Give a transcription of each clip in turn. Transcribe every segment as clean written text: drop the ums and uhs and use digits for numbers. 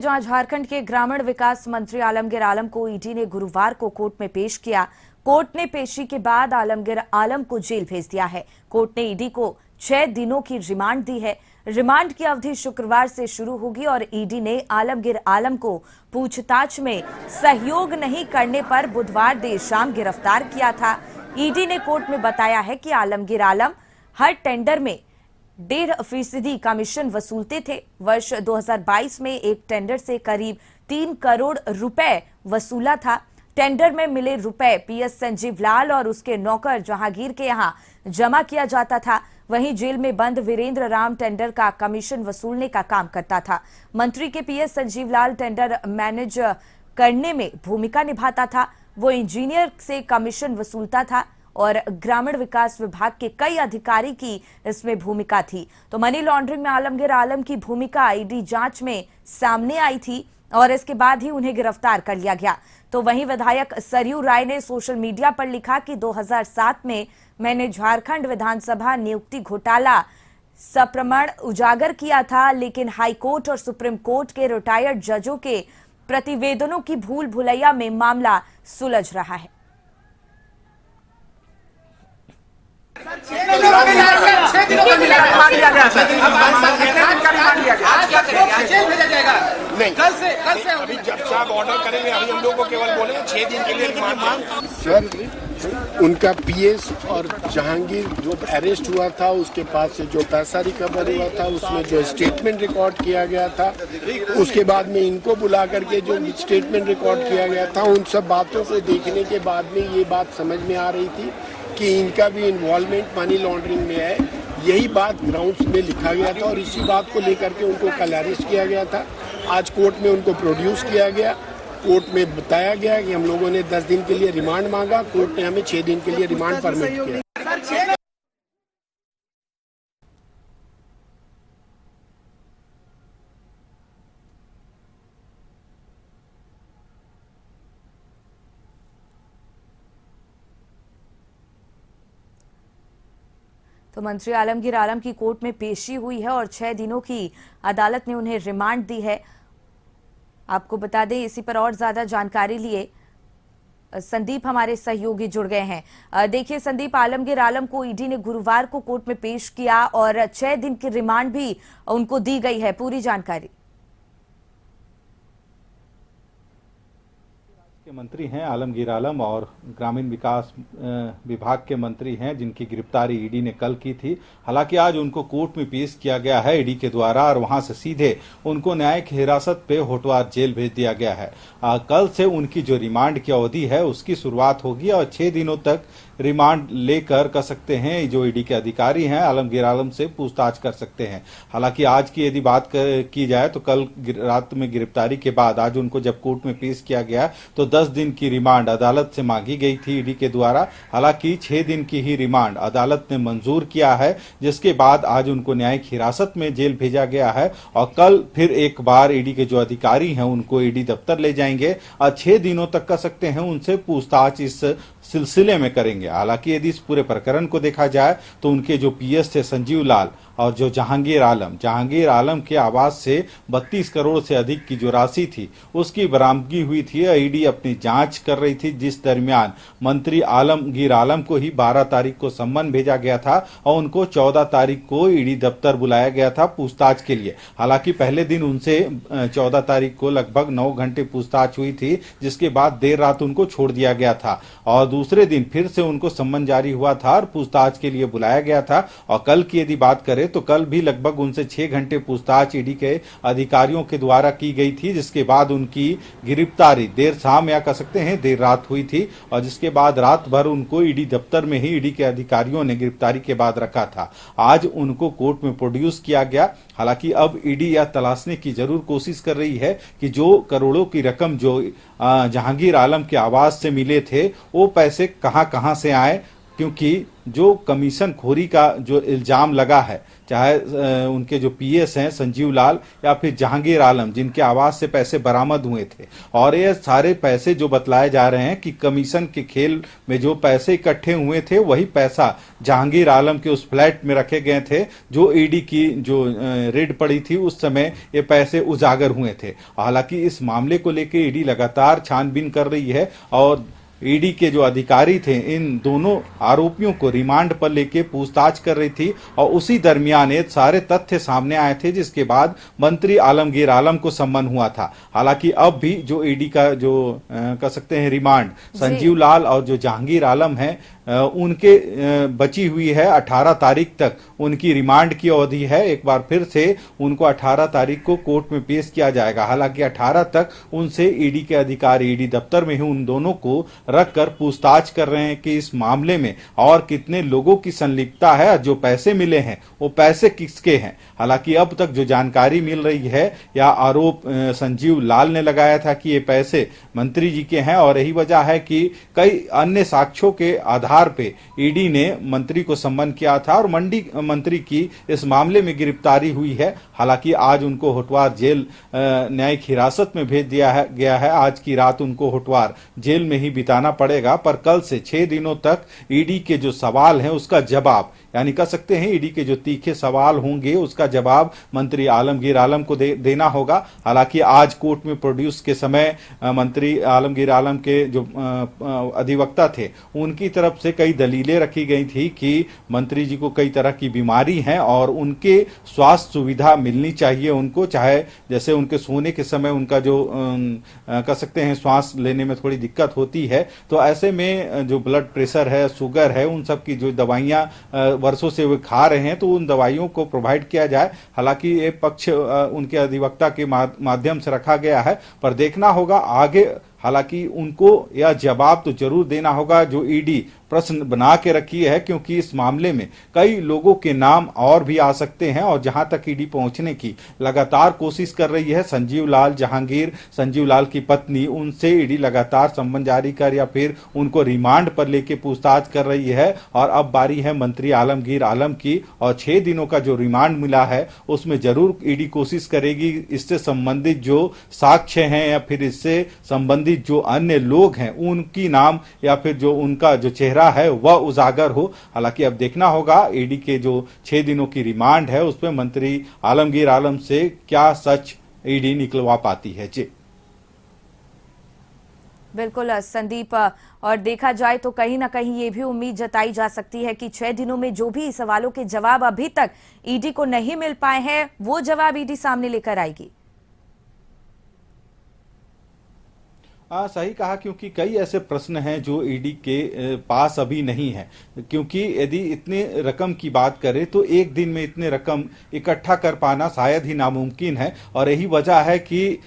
जहां झारखंड के ग्रामीण विकास मंत्री आलमगीर आलम को ईडी ने गुरुवार को कोर्ट में पेश किया। कोर्ट ने पेशी के बाद आलमगीर आलम को जेल भेज दिया है। कोर्ट ने ईडी को 6 दिनों की रिमांड दी है। रिमांड की अवधि शुक्रवार से शुरू होगी और ईडी ने आलमगीर आलम को पूछताछ में सहयोग नहीं करने पर बुधवार देर शाम गिरफ्तार किया था। ईडी ने कोर्ट में बताया है कि आलमगीर आलम हर टेंडर में 1.5% कमीशन वसूलते थे। वर्ष 2022 में एक टेंडर से करीब 3 करोड़ रुपए वसूला था। टेंडर में मिले रुपए पीएस संजीव लाल और उसके नौकर जहांगीर के यहां जमा किया जाता था। वहीं जेल में बंद वीरेंद्र राम टेंडर का कमीशन वसूलने का काम करता था। मंत्री के पीएस संजीव लाल टेंडर मैनेज करने में भूमिका निभाता था। वो इंजीनियर से कमीशन वसूलता था और ग्रामीण विकास विभाग के कई अधिकारी की इसमें भूमिका थी। तो मनी लॉन्ड्रिंग में आलमगीर आलम की भूमिका ईडी जांच में सामने आई थी और इसके बाद ही उन्हें गिरफ्तार कर लिया गया। तो वहीं विधायक सरयू राय ने सोशल मीडिया पर लिखा कि 2007 में मैंने झारखंड विधानसभा नियुक्ति घोटाला सप्रमाण उजागर किया था, लेकिन हाईकोर्ट और सुप्रीम कोर्ट के रिटायर्ड जजों के प्रतिवेदनों की भूल भुलैया में मामला सुलझ रहा है। नहीं, कल से अभी जज साहब ऑर्डर करेंगे। अभी हम लोग को केवल बोले 6 दिन के लिए रिमांड। सर, उनका पीएस और जहांगीर जो अरेस्ट हुआ था उसके पास से जो पैसा रिकवर हुआ था उसमें जो स्टेटमेंट रिकॉर्ड किया गया था, उसके बाद में इनको बुला करके जो स्टेटमेंट रिकॉर्ड किया गया था, उन सब बातों को देखने के बाद में ये बात समझ में आ रही थी कि इनका भी इन्वॉल्वमेंट मनी लॉन्ड्रिंग में है। यही बात ग्राउंड्स में लिखा गया था और इसी बात को लेकर के उनको कल अरेस्ट किया गया था। आज कोर्ट में उनको प्रोड्यूस किया गया। कोर्ट में बताया गया कि हम लोगों ने 10 दिन के लिए रिमांड मांगा, कोर्ट ने हमें 6 दिन के लिए रिमांड परमिट किया। तो मंत्री आलमगीर आलम की कोर्ट में पेशी हुई है और 6 दिनों की अदालत ने उन्हें रिमांड दी है। आपको बता दें, इसी पर और ज्यादा जानकारी लिए संदीप हमारे सहयोगी जुड़ गए हैं। देखिए संदीप, आलमगीर आलम को ईडी ने गुरुवार को कोर्ट में पेश किया और 6 दिन की रिमांड भी उनको दी गई है। पूरी जानकारी। के मंत्री हैं आलमगीर आलम और ग्रामीण विकास विभाग के मंत्री हैं जिनकी गिरफ्तारी ईडी ने कल की थी। हालांकि आज उनको कोर्ट में पेश किया गया है ईडी के द्वारा और वहां से सीधे उनको न्यायिक हिरासत पे होटवार जेल भेज दिया गया है। कल से उनकी जो रिमांड की अवधि है उसकी शुरुआत होगी और 6 दिनों तक रिमांड लेकर कर सकते हैं। जो ईडी के अधिकारी हैं आलमगीर आलम से पूछताछ कर सकते हैं। हालांकि आज की यदि बात की जाए तो कल रात में गिरफ्तारी के बाद आज उनको जब कोर्ट में पेश किया गया तो 10 दिन की रिमांड अदालत से मांगी गई थी ईडी के द्वारा। हालांकि 6 दिन की ही रिमांड अदालत ने मंजूर किया है, जिसके बाद आज उनको न्यायिक हिरासत में जेल भेजा गया है और कल फिर एक बार ईडी के जो अधिकारी हैं उनको ईडी दफ्तर ले जाएंगे और 6 दिनों तक कर सकते हैं उनसे पूछताछ इस सिलसिले में करेंगे। हालांकि यदि इस पूरे प्रकरण को देखा जाए तो उनके जो पीएस थे संजीव लाल और जो जहांगीर आलम के आवास से 32 करोड़ से अधिक की जो राशि थी उसकी बरामदगी हुई थी। ईडी अपनी जांच कर रही थी, जिस दरमियान मंत्री आलमगीर आलम को ही 12 तारीख को सम्मन भेजा गया था और उनको 14 तारीख को ईडी दफ्तर बुलाया गया था पूछताछ के लिए। हालांकि पहले दिन उनसे 14 तारीख को लगभग 9 घंटे पूछताछ हुई थी, जिसके बाद देर रात उनको छोड़ दिया गया था और दूसरे दिन फिर से उनको सम्मन जारी हुआ था और पूछताछ के लिए बुलाया गया था। और कल की यदि बात करें तो कल भी लगभग उनसे 6 घंटे पूछताछ ईडी के अधिकारियों के द्वारा की गई थी, जिसके बाद उनकी गिरफ्तारी देर शाम या कह सकते हैं देर रात हुई थी और जिसके बाद रात भर उनको ईडी दफ्तर में ही ईडी के अधिकारियों ने गिरफ्तारी के बाद रखा था। आज उनको कोर्ट में प्रोड्यूस किया गया। हालांकि अब ईडी यह तलाशने की जरूर कोशिश कर रही है कि जो करोड़ों की रकम जो जहांगीर आलम के आवास से मिले थे वो पैसे कहां से आए, क्योंकि जो कमीशन खोरी का जो इल्जाम लगा है, चाहे उनके जो पीएस हैं संजीव लाल या फिर जहांगीर आलम, जिनके आवास से पैसे बरामद हुए थे, और ये सारे पैसे जो बतलाए जा रहे हैं कि कमीशन के खेल में जो पैसे इकट्ठे हुए थे वही पैसा जहांगीर आलम के उस फ्लैट में रखे गए थे। जो ईडी की जो रेड पड़ी थी उस समय ये पैसे उजागर हुए थे। हालांकि इस मामले को लेकर ईडी लगातार छानबीन कर रही है और ईडी के जो अधिकारी थे इन दोनों आरोपियों को रिमांड पर लेके पूछताछ कर रही थी, और उसी दरमियान ये सारे तथ्य सामने आए थे, जिसके बाद मंत्री आलमगीर आलम को सम्मन हुआ था। हालांकि अब भी जो ईडी का जो कह सकते हैं रिमांड संजीव लाल और जो जहांगीर आलम है उनके बची हुई है 18 तारीख तक उनकी रिमांड की अवधि है। एक बार फिर से उनको 18 तारीख को कोर्ट में पेश किया जाएगा। हालांकि 18 तक उनसे ईडी के अधिकारी ईडी दफ्तर में ही उन दोनों को रखकर पूछताछ कर रहे हैं कि इस मामले में और कितने लोगों की संलिप्तता है, जो पैसे मिले हैं वो पैसे किसके हैं। हालांकि अब तक जो जानकारी मिल रही है या आरोप संजीव लाल ने लगाया था कि ये पैसे मंत्री जी के हैं, और यही वजह है कि कई अन्य साक्ष्यों के आधार पे ईडी ने मंत्री को सम्मन किया था और मंत्री की इस मामले में गिरफ्तारी हुई है। हालांकि आज उनको होटवार जेल न्यायिक हिरासत में भेज दिया गया है। आज की रात उनको होटवार जेल में ही बिताना पड़ेगा, पर कल से 6 दिनों तक ईडी के जो सवाल हैं उसका जवाब, यानी कह सकते हैं ईडी के जो तीखे सवाल होंगे उसका जवाब मंत्री आलमगीर आलम को देना होगा। हालांकि आज कोर्ट में प्रोड्यूस के समय मंत्री आलमगीर आलम के जो अधिवक्ता थे उनकी तरफ से कई दलीलें रखी गई थी कि मंत्री जी को कई तरह की बीमारी है और उनके स्वास्थ्य सुविधा मिलनी चाहिए उनको, चाहे जैसे उनके सोने के समय उनका जो कह सकते हैं सांस लेने में थोड़ी दिक्कत होती है, तो ऐसे में जो ब्लड प्रेशर है, शुगर है, उन सब की जो दवाइयां वर्षों से वे खा रहे हैं तो उन दवाइयों को प्रोवाइड किया जाए। हालांकि ये पक्ष उनके अधिवक्ता के माध्यम से रखा गया है, पर देखना होगा आगे। हालांकि उनको यह जवाब तो जरूर देना होगा जो ईडी प्रश्न बना के रखी है, क्योंकि इस मामले में कई लोगों के नाम और भी आ सकते हैं और जहां तक ईडी पहुंचने की लगातार कोशिश कर रही है। संजीव लाल, जहांगीर, संजीव लाल की पत्नी, उनसे ईडी लगातार सम्मन जारी कर या फिर उनको रिमांड पर लेके पूछताछ कर रही है। और अब बारी है मंत्री आलमगीर आलम की, और 6 दिनों का जो रिमांड मिला है उसमें जरूर ईडी कोशिश करेगी इससे संबंधित जो साक्ष्य हैं या फिर इससे संबंधित जो अन्य लोग हैं उनकी नाम या फिर जो उनका जो चेहरा है वह उजागर हो। हालांकि अब देखना होगा ईडी के जो 6 दिनों की रिमांड है उसमें मंत्री आलमगीर आलम से क्या सच ईडी निकलवा पाती है। जी बिल्कुल संदीप, और देखा जाए तो कहीं ना कहीं ये भी उम्मीद जताई जा सकती है कि 6 दिनों में जो भी सवालों के जवाब अभी तक ईडी को नहीं मिल पाए हैं वो जवाब ईडी सामने लेकर आएगी। सही कहा, क्योंकि कई ऐसे प्रश्न हैं जो ईडी के पास अभी नहीं है। क्योंकि यदि इतने रकम की बात करें तो एक दिन में इतने रकम इकट्ठा कर पाना शायद ही नामुमकिन है, और यही वजह है कि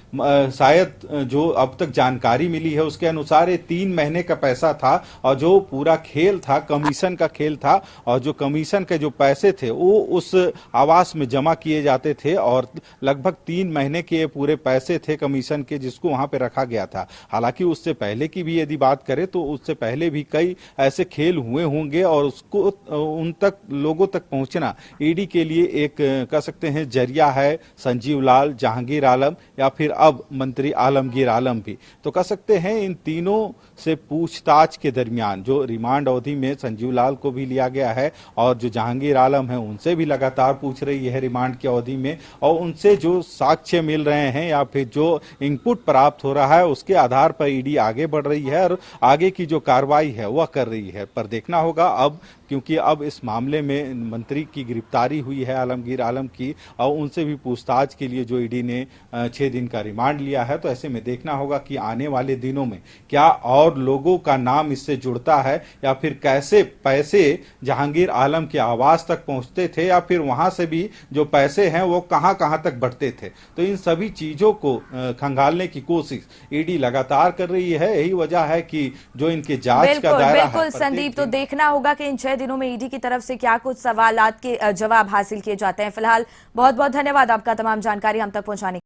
शायद जो अब तक जानकारी मिली है उसके अनुसार ये 3 महीने का पैसा था, और जो पूरा खेल था कमीशन का खेल था, और जो कमीशन के जो पैसे थे वो उस आवास में जमा किए जाते थे, और लगभग 3 महीने के ये पूरे पैसे थे कमीशन के जिसको वहां पे रखा गया था। हालांकि उससे पहले की भी यदि बात करें तो उससे पहले भी कई ऐसे खेल हुए होंगे, और उसको उन तक लोगों तक पहुंचना ईडी के लिए एक कह सकते हैं जरिया है। संजीव लाल, जहांगीर आलम या फिर अब मंत्री आलमगीर आलम भी, तो कह सकते हैं इन तीनों से पूछताछ के दरमियान जो रिमांड अवधि में संजीव लाल को भी लिया गया है और जो जहांगीर आलम है उनसे भी लगातार पूछ रही है रिमांड की अवधि में, और उनसे जो साक्ष्य मिल रहे हैं या फिर जो इनपुट प्राप्त हो रहा है उसके आधार पर ईडी आगे बढ़ रही है और आगे की जो कार्रवाई है वह कर रही है। पर देखना होगा अब, क्योंकि अब इस मामले में मंत्री की गिरफ्तारी हुई है आलमगीर आलम की, और उनसे भी पूछताछ के लिए जो ईडी ने 6 दिन का रिमांड लिया है, तो ऐसे में देखना होगा कि आने वाले दिनों में क्या और लोगों का नाम इससे जुड़ता है या फिर कैसे पैसे जहांगीर आलम के आवास तक पहुंचते थे या फिर वहां से भी जो पैसे हैं वो कहां कहां तक बढ़ते थे। तो इन सभी चीजों को खंगालने की कोशिश ईडी लगातार कर रही है। यही वजह है कि जो इनके जांच का दायरा है। बिल्कुल संदीप, तो देखना होगा कि इन 6 दिनों में ईडी की तरफ से क्या कुछ सवालात के जवाब हासिल किए जाते हैं। फिलहाल बहुत बहुत धन्यवाद आपका तमाम जानकारी हम तक पहुंचाने